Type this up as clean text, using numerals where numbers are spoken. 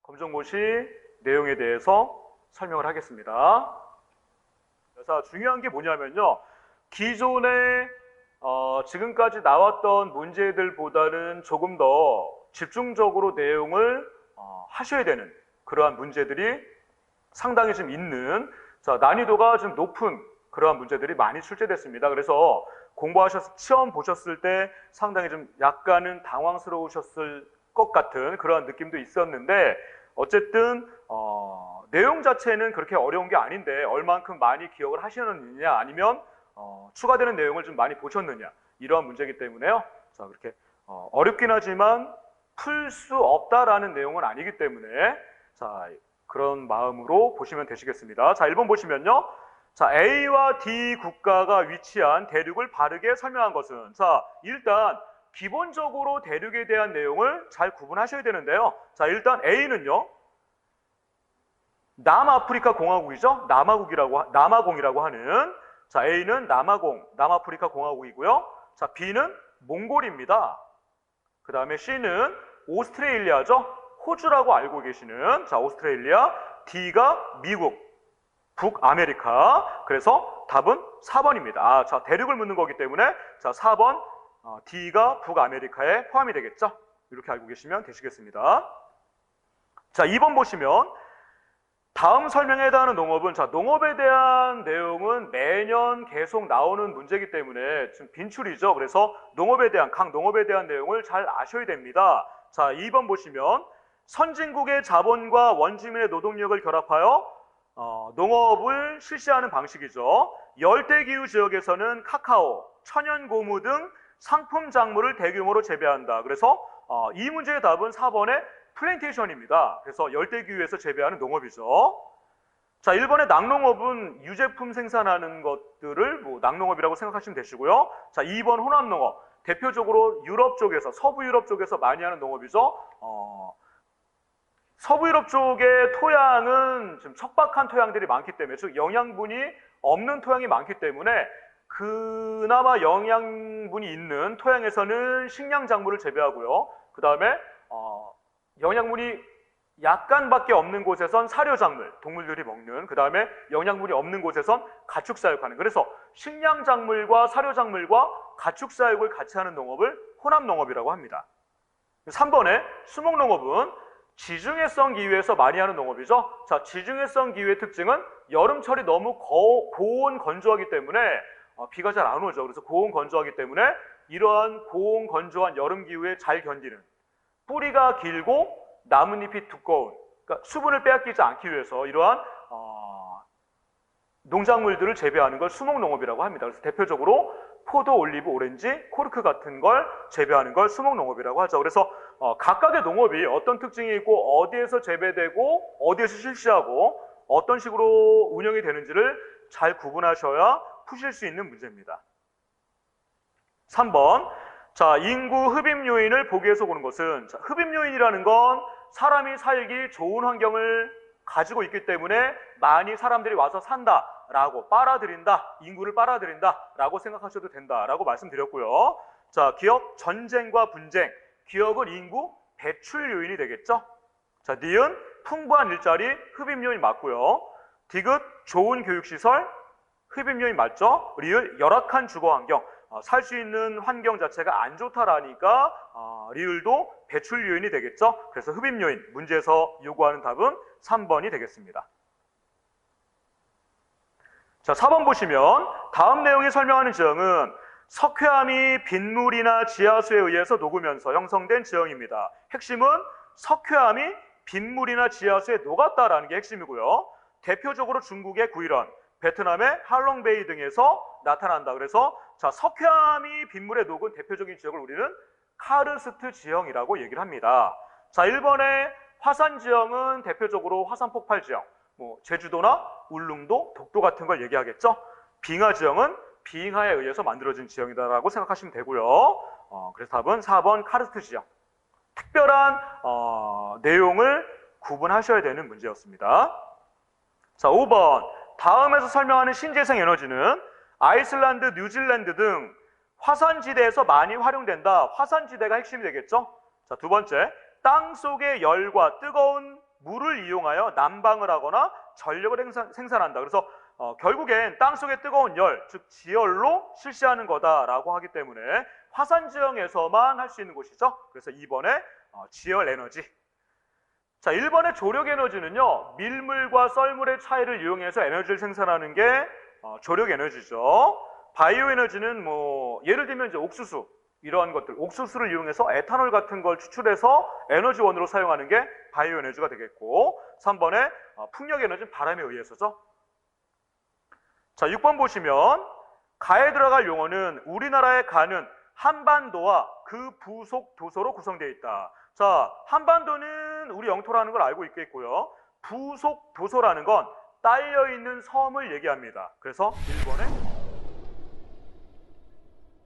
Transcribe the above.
검정고시 내용에 대해서 설명을 하겠습니다. 자, 중요한 게 뭐냐면요. 기존에 지금까지 나왔던 문제들보다는 조금 더 집중적으로 내용을 하셔야 되는 그러한 문제들이 상당히 좀 있는, 자, 난이도가 좀 높은 그러한 문제들이 많이 출제됐습니다. 그래서 공부하셔서 시험 보셨을 때 상당히 좀 약간은 당황스러우셨을 것 같은 그러한 느낌도 있었는데, 어쨌든 내용 자체는 그렇게 어려운 게 아닌데 얼만큼 많이 기억을 하시느냐, 아니면 추가되는 내용을 좀 많이 보셨느냐, 이러한 문제이기 때문에요. 자, 그렇게 어렵긴 하지만 풀 수 없다라는 내용은 아니기 때문에, 자, 그런 마음으로 보시면 되시겠습니다. 자, 1번 보시면요. 자, A와 D 국가가 위치한 대륙을 바르게 설명한 것은, 자, 일단 기본적으로 대륙에 대한 내용을 잘 구분하셔야 되는데요. 자, 일단 A는요, 남아프리카 공화국이죠. 남아공이라고 하는, 자, A는 남아프리카 공화국이고요. 자, B는 몽골입니다. 그 다음에 C는 오스트레일리아죠. 호주라고 알고 계시는, 자, 오스트레일리아. D가 미국, 북아메리카. 그래서 답은 4번입니다. 자, 대륙을 묻는 거기 때문에, 자, 4번 D가 북아메리카에 포함이 되겠죠. 이렇게 알고 계시면 되시겠습니다. 자, 2번 보시면 다음 설명에 해당하는 농업은, 자, 농업에 대한 내용은 매년 계속 나오는 문제이기 때문에 좀 빈출이죠. 그래서 각 농업에 대한 내용을 잘 아셔야 됩니다. 자, 2번 보시면 선진국의 자본과 원주민의 노동력을 결합하여 농업을 실시하는 방식이죠. 열대기후 지역에서는 카카오, 천연고무 등 상품 작물을 대규모로 재배한다. 그래서 이 문제의 답은 4번의 플랜테이션입니다. 그래서 열대기후에서 재배하는 농업이죠. 자, 1번의 낙농업은 유제품 생산하는 것들을 낙농업이라고 생각하시면 되시고요. 자, 2번 혼합농업, 대표적으로 유럽 쪽에서, 서부 유럽 쪽에서 많이 하는 농업이죠. 서부 유럽 쪽의 토양은 좀 척박한 토양들이 많기 때문에, 즉 영양분이 없는 토양이 많기 때문에 그나마 영양분이 있는 토양에서는 식량작물을 재배하고요. 그 다음에 영양분이 약간밖에 없는 곳에선 사료작물, 동물들이 먹는, 그 다음에 영양분이 없는 곳에선 가축사육하는, 그래서 식량작물과 사료작물과 가축사육을 같이 하는 농업을 혼합농업이라고 합니다. 3번에 수목농업은 지중해성 기후에서 많이 하는 농업이죠. 자, 지중해성 기후의 특징은 여름철이 너무 고온 건조하기 때문에 비가 잘 안 오죠. 그래서 고온 건조하기 때문에 이러한 고온 건조한 여름 기후에 잘 견디는, 뿌리가 길고 나뭇잎이 두꺼운, 그러니까 수분을 빼앗기지 않기 위해서 이러한 농작물들을 재배하는 걸 수목농업이라고 합니다. 그래서 대표적으로 포도, 올리브, 오렌지, 코르크 같은 걸 재배하는 걸 수목농업이라고 하죠. 그래서 각각의 농업이 어떤 특징이 있고 어디에서 재배되고 어디에서 실시하고 어떤 식으로 운영이 되는지를 잘 구분하셔야 푸실 수 있는 문제입니다. 3번, 자, 인구 흡입 요인을 보기에서 보는 것은, 자, 흡입 요인이라는 건 사람이 살기 좋은 환경을 가지고 있기 때문에 많이 사람들이 와서 산다라고, 인구를 빨아들인다라고 생각하셔도 된다라고 말씀드렸고요. 자, 기업 전쟁과 분쟁, 기업은 인구 배출 요인이 되겠죠. 자, 니은 풍부한 일자리, 흡입 요인 맞고요. 디귿 좋은 교육시설, 흡입 요인 맞죠. 리을 열악한 주거 환경, 살 수 있는 환경 자체가 안 좋다라니까 리을도 배출 요인이 되겠죠. 그래서 흡입 요인, 문제에서 요구하는 답은 3번이 되겠습니다. 자, 4번 보시면 다음 내용이 설명하는 지형은 석회암이 빗물이나 지하수에 의해서 녹으면서 형성된 지형입니다. 핵심은 석회암이 빗물이나 지하수에 녹았다라는 게 핵심이고요. 대표적으로 중국의 구이런, 베트남의 할롱베이 등에서 나타난다. 그래서, 자, 석회암이 빗물에 녹은 대표적인 지역을 우리는 카르스트 지형이라고 얘기를 합니다. 자, 1번의 화산 지형은 대표적으로 화산 폭발 지형, 제주도나 울릉도, 독도 같은 걸 얘기하겠죠. 빙하 지형은 빙하에 의해서 만들어진 지형이다라고 생각하시면 되고요. 그래서 답은 4번 카르스트 지형. 특별한 내용을 구분하셔야 되는 문제였습니다. 자, 5번, 다음에서 설명하는 신재생 에너지는 아이슬란드, 뉴질랜드 등 화산지대에서 많이 활용된다. 화산지대가 핵심이 되겠죠. 자, 두 번째, 땅 속의 열과 뜨거운 물을 이용하여 난방을 하거나 전력을 생산한다. 그래서 결국엔 땅속의 뜨거운 열, 즉 지열로 실시하는 거다라고 하기 때문에 화산 지형에서만 할 수 있는 곳이죠. 그래서 2번에 지열 에너지. 자, 1번의 조력 에너지는요, 밀물과 썰물의 차이를 이용해서 에너지를 생산하는 게 조력 에너지죠. 바이오 에너지는 뭐 예를 들면 이제 옥수수 이러한 것들, 옥수수를 이용해서 에탄올 같은 걸 추출해서 에너지원으로 사용하는 게 바이오 에너지가 되겠고, 3번에 풍력 에너지는 바람에 의해서죠. 자, 6번 보시면 가에 들어갈 용어는 우리나라의 가는 한반도와 그 부속 도서로 구성되어 있다. 자, 한반도는 우리 영토라는 걸 알고 있겠고요. 부속 도서라는 건 딸려 있는 섬을 얘기합니다. 그래서 1번에